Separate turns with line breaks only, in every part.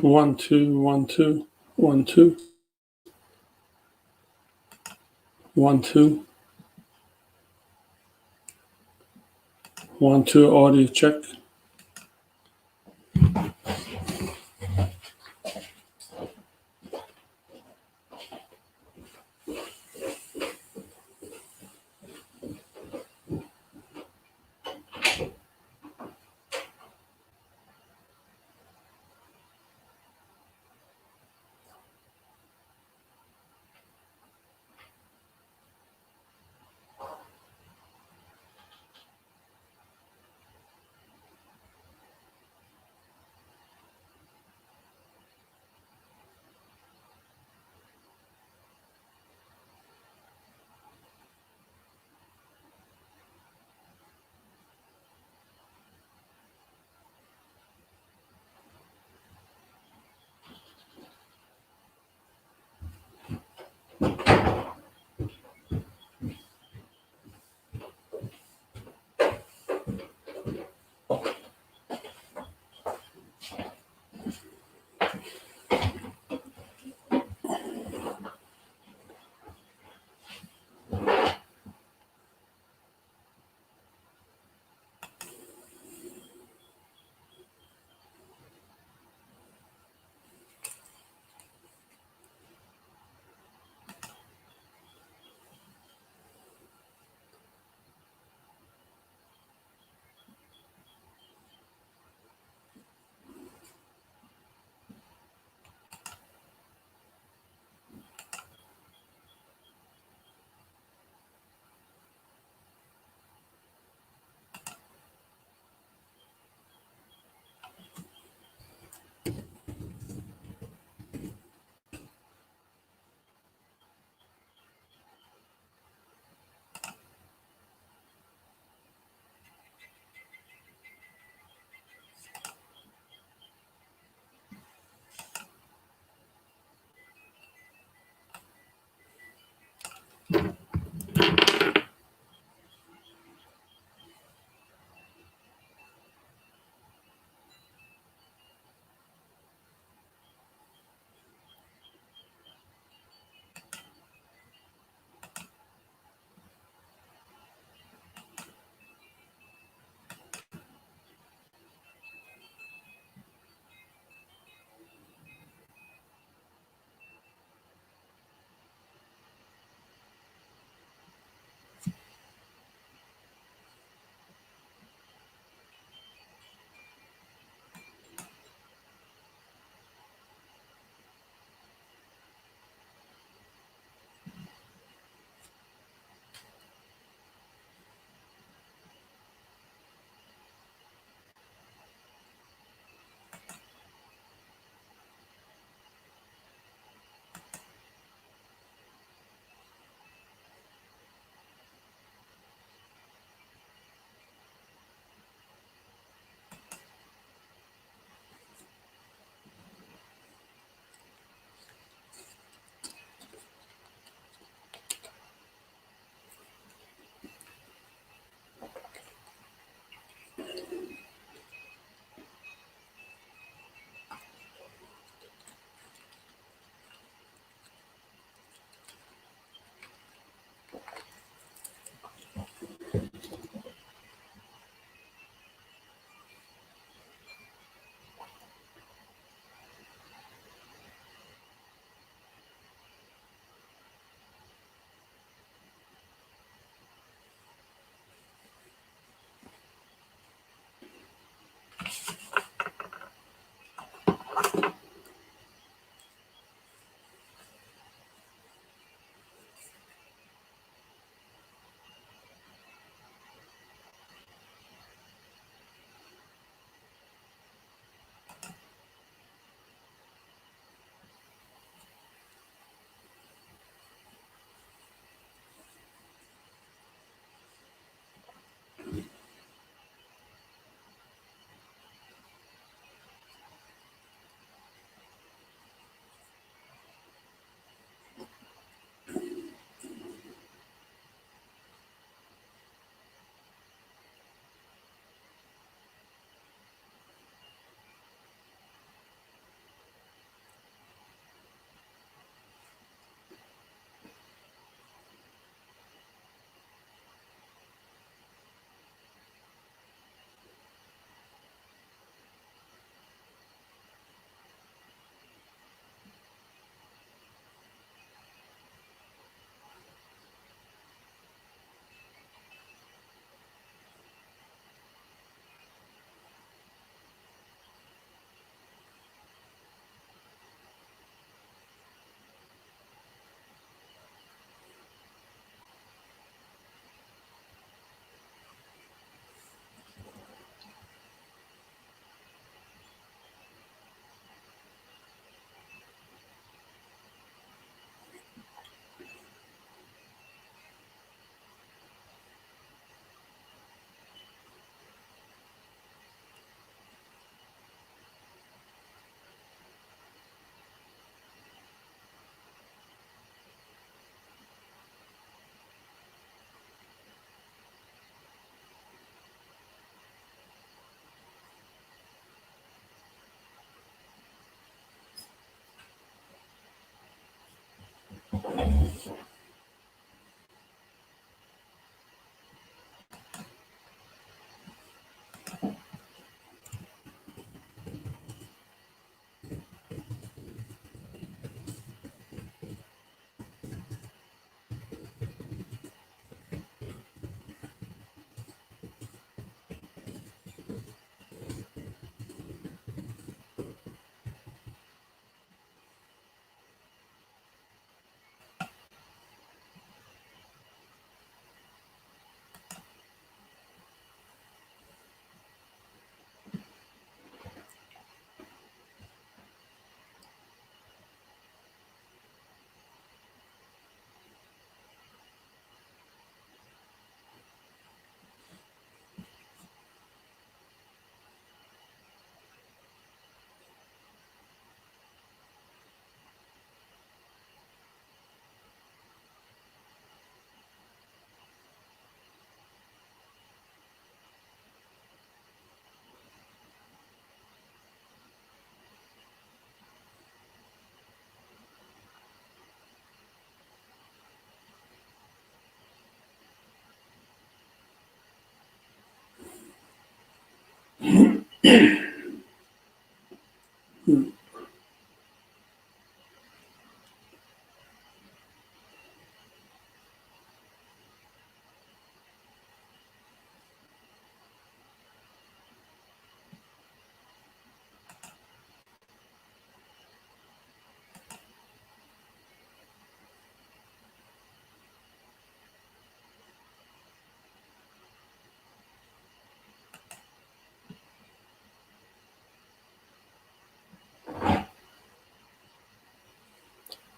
1 2 1 2 1 2 1 2 1 2 audio check.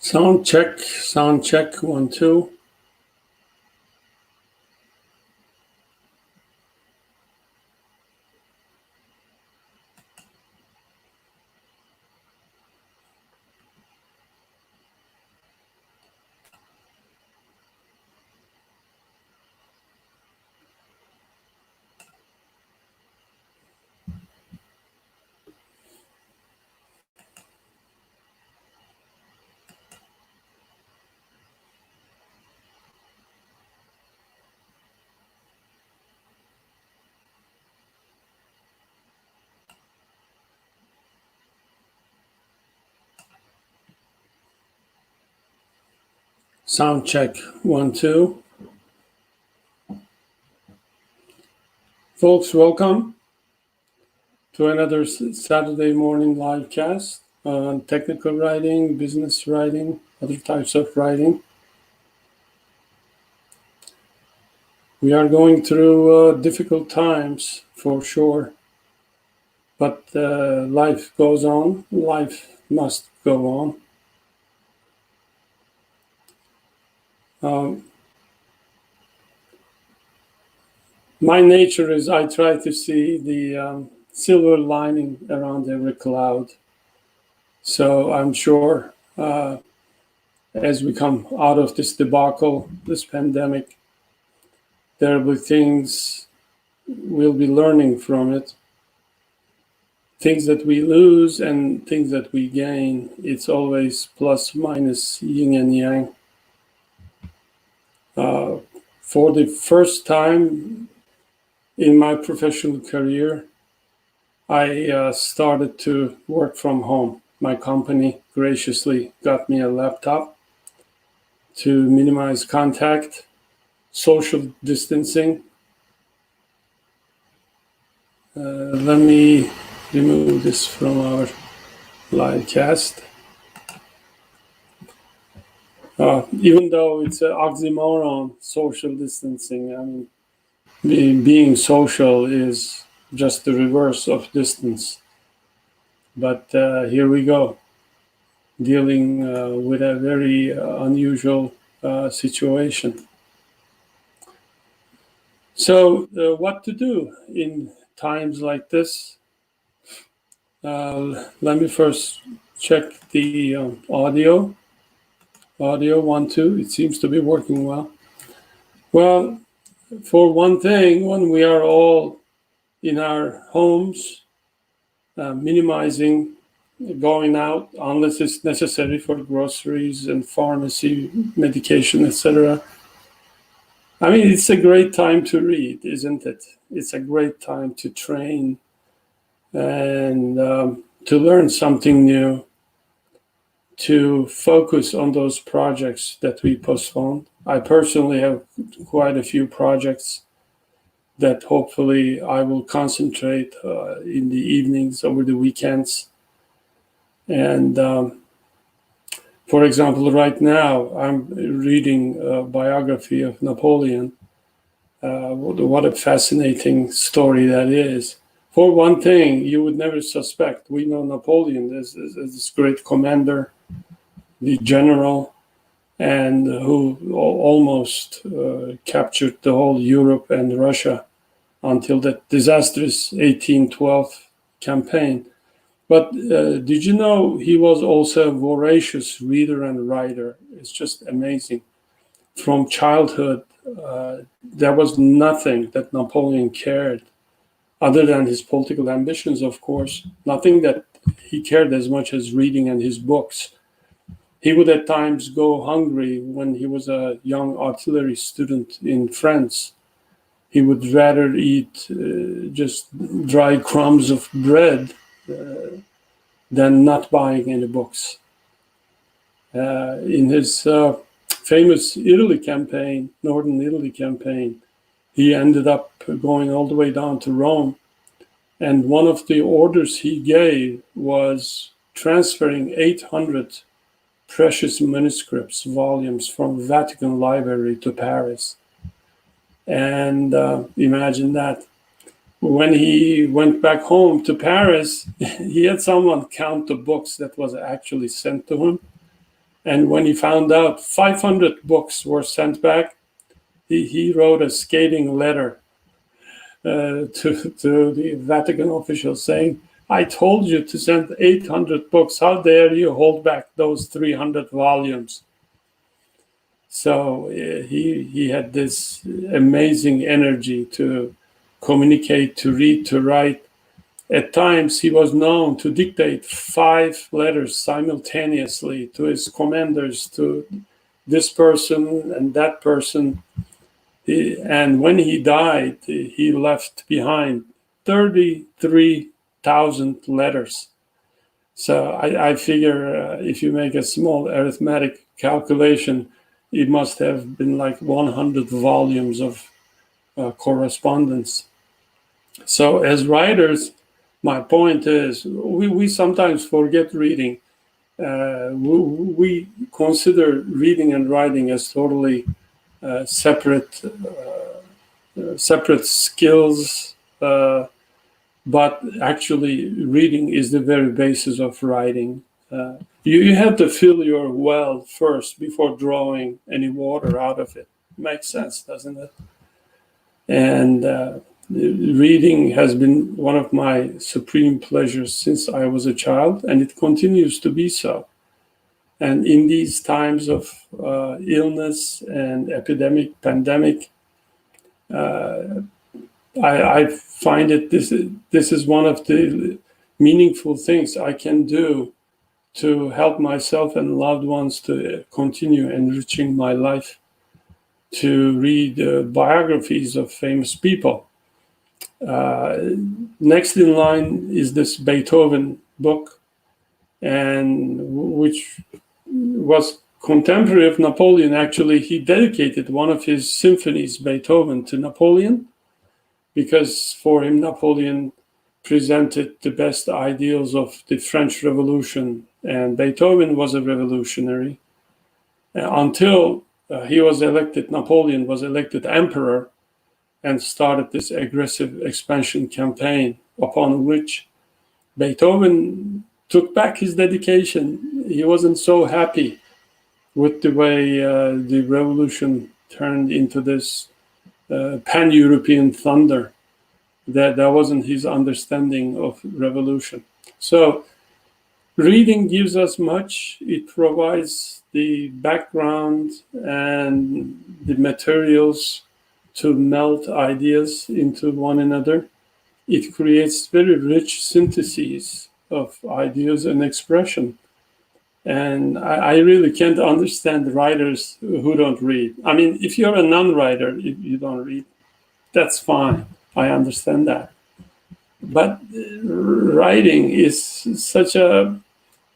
Sound check, 1, 2. Sound check, 1, 2. Folks, welcome to another Saturday morning live cast on technical writing, business writing, other types of writing. We are going through difficult times for sure, but life goes on. Life must go on. My nature is I try to see the silver lining around every cloud. So I'm sure as we come out of this debacle, this pandemic, there will be things we'll be learning from it. Things that we lose and things that we gain. It's always plus minus, yin and yang. For the first time in my professional career, I started to work from home. My company graciously got me a laptop to minimize contact, social distancing. Let me remove this from our live cast. Even though it's an oxymoron, social distancing, I mean, being social is just the reverse of distance. But here we go, dealing with a very unusual situation. So what to do in times like this? Let me first check the audio. Audio 1, 2, it seems to be working well. Well, for one thing, when we are all in our homes, minimizing going out unless it's necessary for groceries and pharmacy, medication, etc. I mean, it's a great time to read, isn't it? It's a great time to train and to learn something new, to focus on those projects that we postponed. I personally have quite a few projects that hopefully I will concentrate in the evenings over the weekends. And for example, right now I'm reading a biography of Napoleon. What a fascinating story that is. For one thing, you would never suspect. We know Napoleon as this great commander, the general, and who almost captured the whole Europe and Russia until that disastrous 1812 campaign. But did you know he was also a voracious reader and writer? It's just amazing. From childhood, there was nothing that Napoleon cared other than his political ambitions, of course. Nothing that he cared as much as reading and his books. He would at times go hungry when he was a young artillery student in France. he would rather eat just dry crumbs of bread than not buying any books. In his famous Italy campaign, Northern Italy campaign, he ended up going all the way down to Rome. And one of the orders he gave was transferring 800 precious manuscripts, volumes from Vatican Library to Paris. And imagine that. When he went back home to Paris, he had someone count the books that was actually sent to him. And when he found out 500 books were sent back, he wrote a scathing letter to the Vatican officials saying, I told you to send 800 books. How dare you hold back those 300 volumes? So he had this amazing energy to communicate, to read, to write. At times, he was known to dictate 5 letters simultaneously to his commanders, to this person and that person. And when he died, he left behind 33,000 letters. So I figure if you make a small arithmetic calculation, it must have been like 100 volumes of correspondence. So as writers, my point is we sometimes forget reading. We consider reading and writing as totally separate skills, but actually reading is the very basis of writing. You have to fill your well first before drawing any water out of it. Makes sense, doesn't it? And reading has been one of my supreme pleasures since I was a child, and it continues to be so. And in these times of illness and pandemic, I find it this is one of the meaningful things I can do to help myself and loved ones to continue enriching my life, to read biographies of famous people. Next in line is this Beethoven book, and which was contemporary of Napoleon. Actually, he dedicated one of his symphonies, Beethoven, to Napoleon, because for him, Napoleon presented the best ideals of the French Revolution, and Beethoven was a revolutionary. Until Napoleon was elected emperor and started this aggressive expansion campaign, upon which Beethoven took back his dedication. He wasn't so happy with the way the revolution turned into this pan-European thunder. That wasn't his understanding of revolution. So reading gives us much. It provides the background and the materials to melt ideas into one another. It creates very rich syntheses of ideas and expression. And I really can't understand writers who don't read. I mean, if you're a non-writer, if you don't read, that's fine. I understand that. But writing is such a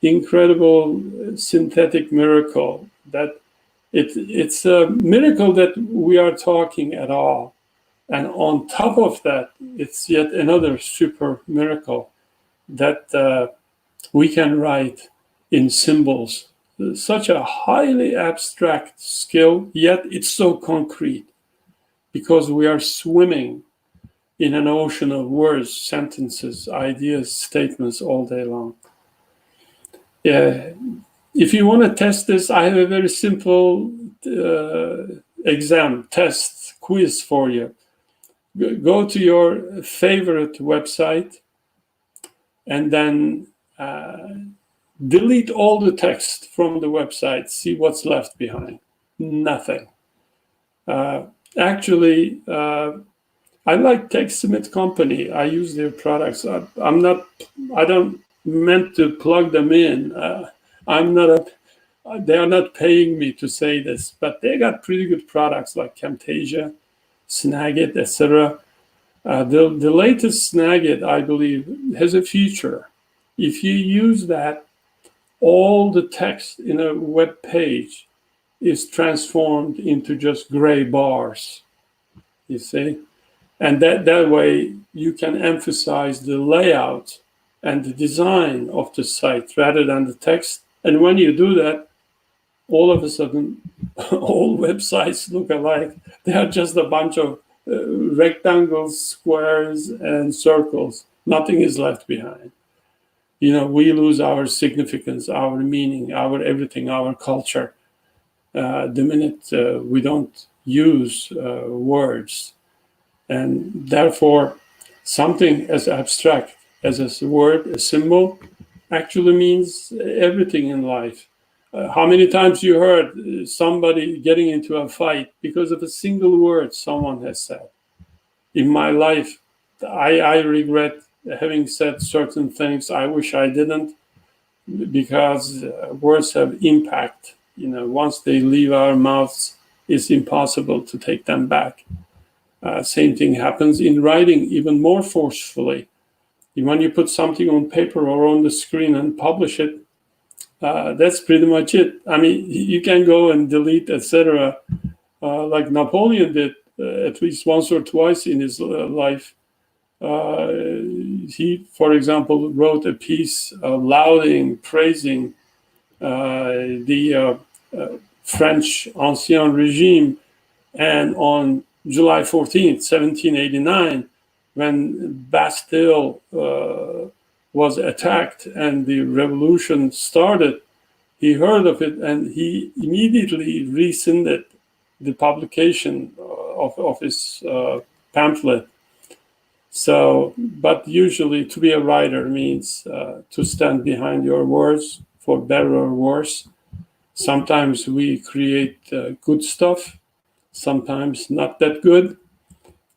incredible synthetic miracle that it's a miracle that we are talking at all. And on top of that, it's yet another super miracle that we can write in symbols. Such a highly abstract skill, yet it's so concrete because we are swimming in an ocean of words, sentences, ideas, statements all day long. Yeah. If you want to test this, I have a very simple test, quiz for you. Go to your favorite website and then delete all the text from the website. See what's left behind. Nothing. Actually, I like TechSmith Company. I use their products. I don't meant to plug them in. They are not paying me to say this, but they got pretty good products like Camtasia Snagit, etc. The latest Snagit, I believe, has a feature. If you use that, all the text in a web page is transformed into just gray bars, you see? And that way you can emphasize the layout and the design of the site rather than the text. And when you do that, all of a sudden, all websites look alike. They are just a bunch of rectangles, squares, and circles. Nothing is left behind. We lose our significance, our meaning, our everything, our culture, the minute we don't use words. And therefore, something as abstract as a word, a symbol, actually means everything in life. How many times you heard somebody getting into a fight because of a single word someone has said? In my life, I regret having said certain things. I wish I didn't, because words have impact. Once they leave our mouths, it's impossible to take them back. Same thing happens in writing, even more forcefully. When you put something on paper or on the screen and publish it, that's pretty much it. I mean, you can go and delete, etc., like Napoleon did at least once or twice in his life. He, for example, wrote a piece lauding, praising the French Ancien Regime, and on July 14th, 1789, when Bastille was attacked and the revolution started, he heard of it and he immediately rescinded the publication of his pamphlet. So, but usually to be a writer means to stand behind your words, for better or worse. Sometimes we create good stuff, sometimes not that good,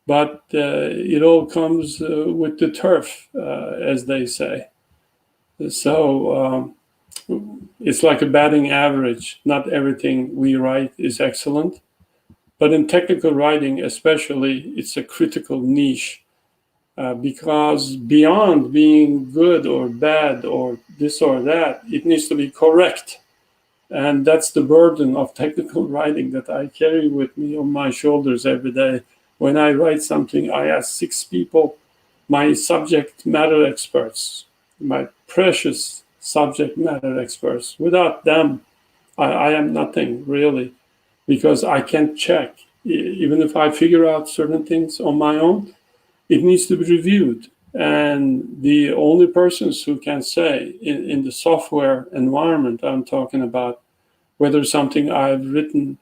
but it all comes with the turf, as they say. So it's like a batting average. Not everything we write is excellent, but in technical writing especially, it's a critical niche, because beyond being good or bad or this or that, it needs to be correct. And that's the burden of technical writing that I carry with me on my shoulders every day. When I write something, I ask 6 people, my subject matter experts, my precious subject matter experts. Without them, I am nothing, really, because I can't check. Even if I figure out certain things on my own, it needs to be reviewed. And the only persons who can say in the software environment I'm talking about whether something I've written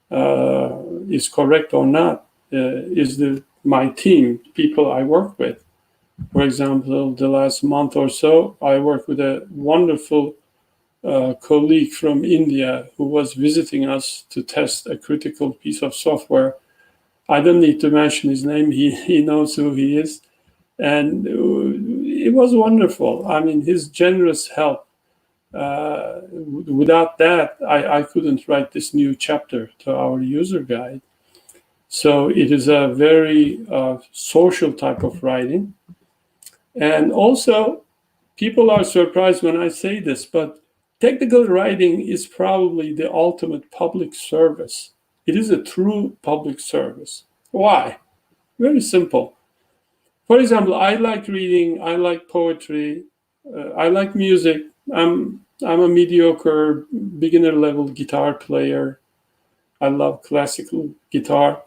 is correct or not is my team, people I work with. For example, the last month or so, I worked with a wonderful colleague from India who was visiting us to test a critical piece of software. I don't need to mention his name. He knows who he is. And it was wonderful. I mean, his generous help. Without that, I couldn't write this new chapter to our user guide. So it is a very social type of writing. And also, people are surprised when I say this, but technical writing is probably the ultimate public service. It is a true public service. Why? Very simple. For example, I like reading, I like poetry, I like music. I'm a mediocre beginner level guitar player. I love classical guitar.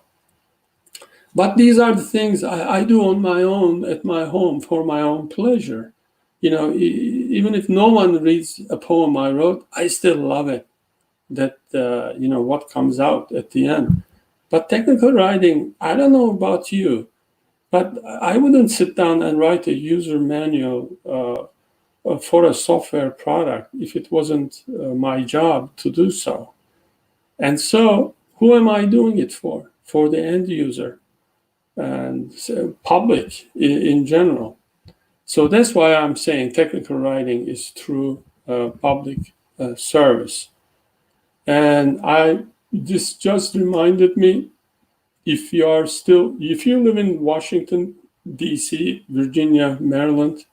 But these are the things I do on my own at my home for my own pleasure. Even if no one reads a poem I wrote, I still love it. That, what comes out at the end. But technical writing, I don't know about you, but I wouldn't sit down and write a user manual for a software product if it wasn't my job to do so. And so, who am I doing it for? For the end user and public in general. So that's why I'm saying technical writing is true public service. And this just reminded me if you live in Washington, D.C., Virginia, Maryland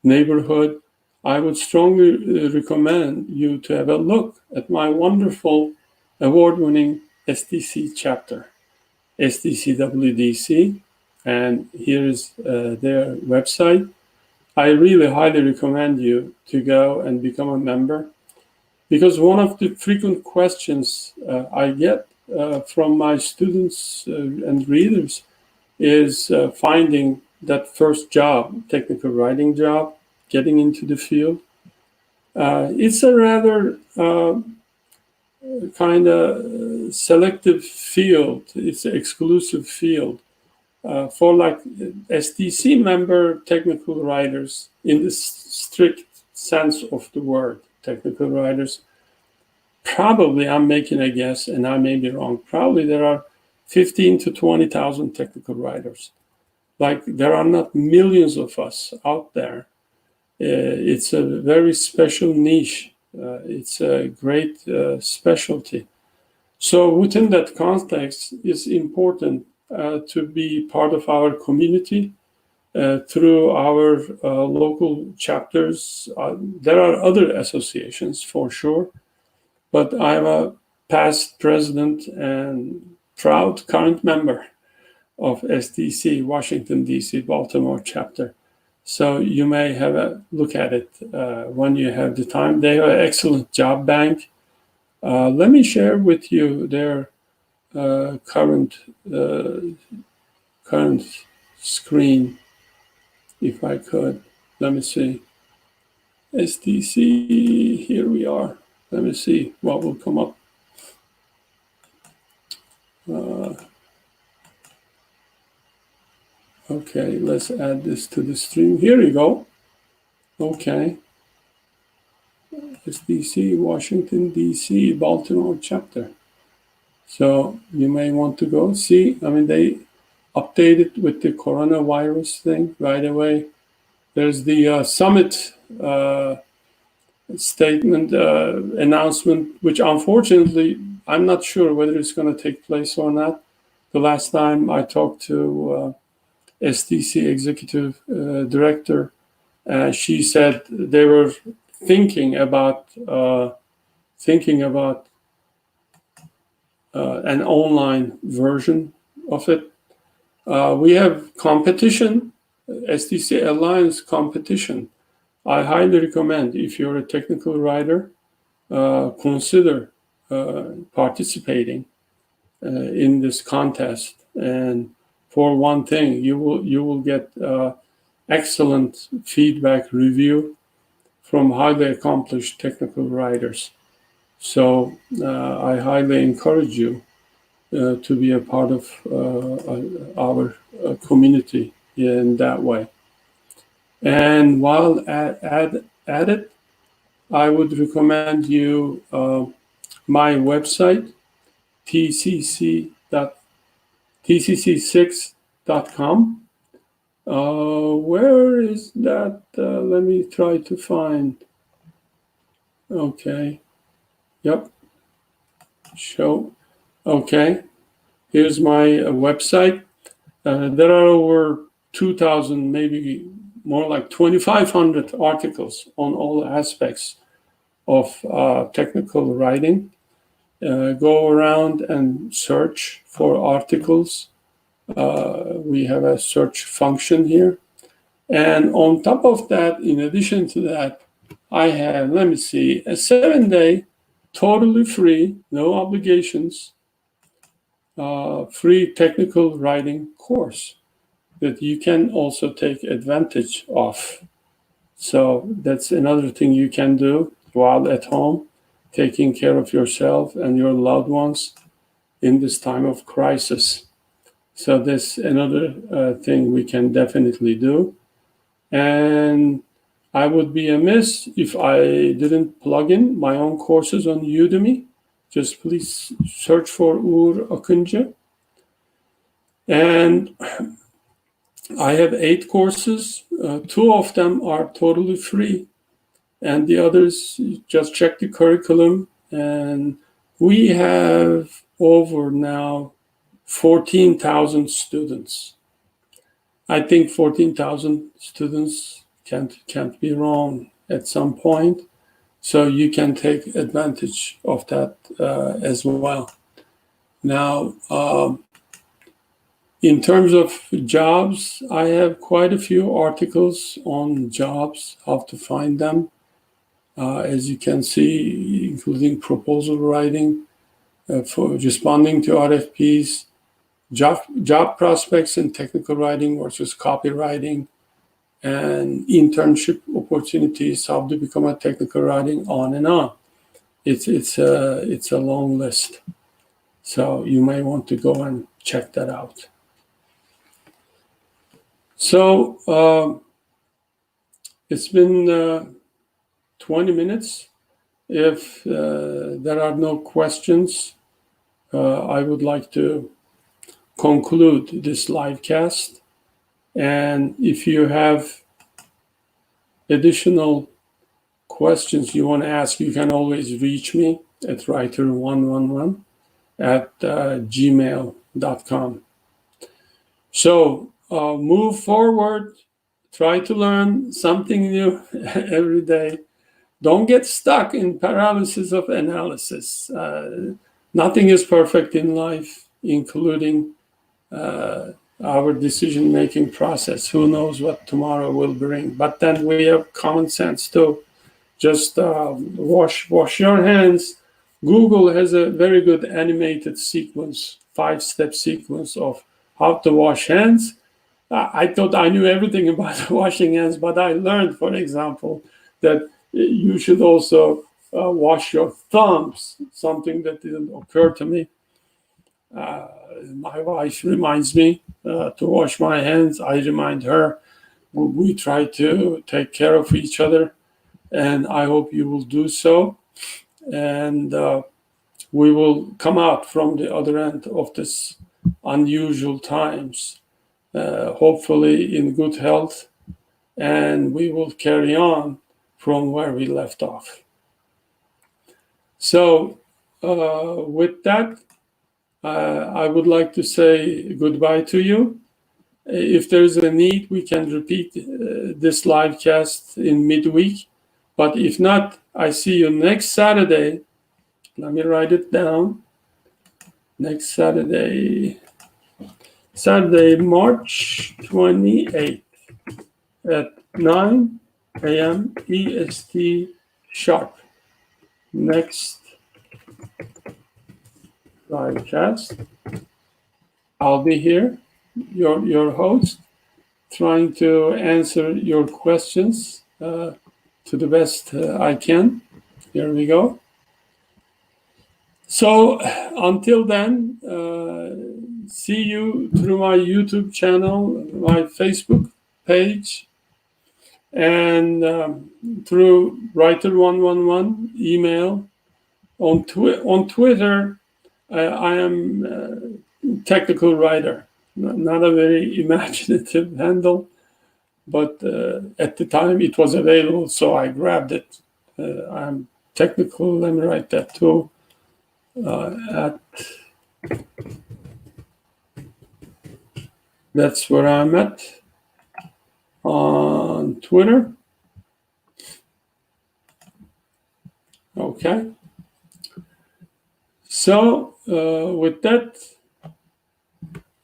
neighborhood, I would strongly recommend you to have a look at my wonderful award-winning SDC chapter, SDCWDC, and here is their website. I really highly recommend you to go and become a member, because one of the frequent questions I get from my students and readers is finding that first job, technical writing job, getting into the field. It's a rather kind of selective field. It's an exclusive field for like SDC member technical writers in the strict sense of the word, technical writers. Probably, I'm making a guess, and I may be wrong. Probably there are 15 to 20,000 technical writers. Like, there are not millions of us out there. It's a very special niche. It's a great specialty. So within that context, it's important to be part of our community through our local chapters. There are other associations for sure, but I'm a past president and proud current member of SDC, Washington, D.C., Baltimore chapter. So you may have a look at it when you have the time. They have an excellent job bank. Let me share with you their current screen, if I could. Let me see. SDC, here we are. Let me see what will come up. Okay, let's add this to the stream. Here you go. Okay. SDC, Washington, D.C., Baltimore chapter. So you may want to go see. I mean, they updated with the coronavirus thing right away. There's the summit statement announcement, which unfortunately, I'm not sure whether it's going to take place or not. The last time I talked to SDC executive director, she said they were thinking about an online version of it. We have competition, SDC Alliance competition. I highly recommend, if you're a technical writer, consider participating in this contest. And for one thing, you will get excellent feedback review from highly accomplished technical writers. So I highly encourage you to be a part of our community in that way. And while at it, I would recommend you my website, tcc6.com. Where is that? Let me try to find. Okay. Yep. Show. Okay. Here's my website. There are over 2,000, maybe more like 2,500 articles on all aspects of technical writing. Go around and search for articles. We have a search function here. And on top of that, in addition to that, I have, let me see, a 7-day, totally free, no obligations, free technical writing course that you can also take advantage of. So that's another thing you can do while at home, taking care of yourself and your loved ones in this time of crisis. So that's another thing we can definitely do. And I would be amiss if I didn't plug in my own courses on Udemy. Just please search for Uğur Akıncı. And I have 8 courses. 2 of them are totally free. And the others, just check the curriculum. And we have over now 14,000 students. I think 14,000 students can't be wrong at some point. So you can take advantage of that as well. Now, in terms of jobs, I have quite a few articles on jobs, how to find them. As you can see, including proposal writing, for responding to RFPs, job prospects in technical writing versus copywriting, and internship opportunities, how to become a technical writing, on and on. It's a long list. So you may want to go and check that out. So it's been 20 minutes. If there are no questions, I would like to conclude this live cast. And if you have additional questions you want to ask, you can always reach me at writer111@gmail.com. So move forward, try to learn something new every day. Don't get stuck in paralysis of analysis. Nothing is perfect in life, including our decision-making process. Who knows what tomorrow will bring? But then we have common sense too. Just wash your hands. Google has a very good animated sequence, 5-step sequence of how to wash hands. I thought I knew everything about washing hands, but I learned, for example, that you should also wash your thumbs, something that didn't occur to me. My wife reminds me to wash my hands. I remind her. We try to take care of each other, and I hope you will do so. And we will come out from the other end of this unusual times, hopefully in good health, and we will carry on from where we left off. So with that, I would like to say goodbye to you. If there's a need, we can repeat this live cast in midweek. But if not, I see you next Saturday. Let me write it down. Next Saturday, March 28th at 9 a.m. EST sharp. Next live cast. I'll be here, your host, trying to answer your questions to the best I can. Here we go. So until then, see you through my YouTube channel, my Facebook page, and through Writer111 email. On Twitter, I am technical writer, not a very imaginative handle, but at the time it was available, so I grabbed it. I'm technical, let me write that too. That's where I'm at on Twitter. Okay. So with that,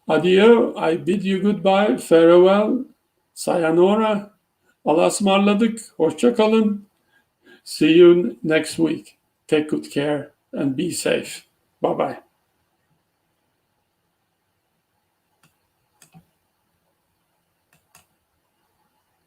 adieu. I bid you goodbye, farewell, sayonara, Allah'a ısmarladık, hoşça kalın. See you next week. Take good care and be safe. Bye-bye.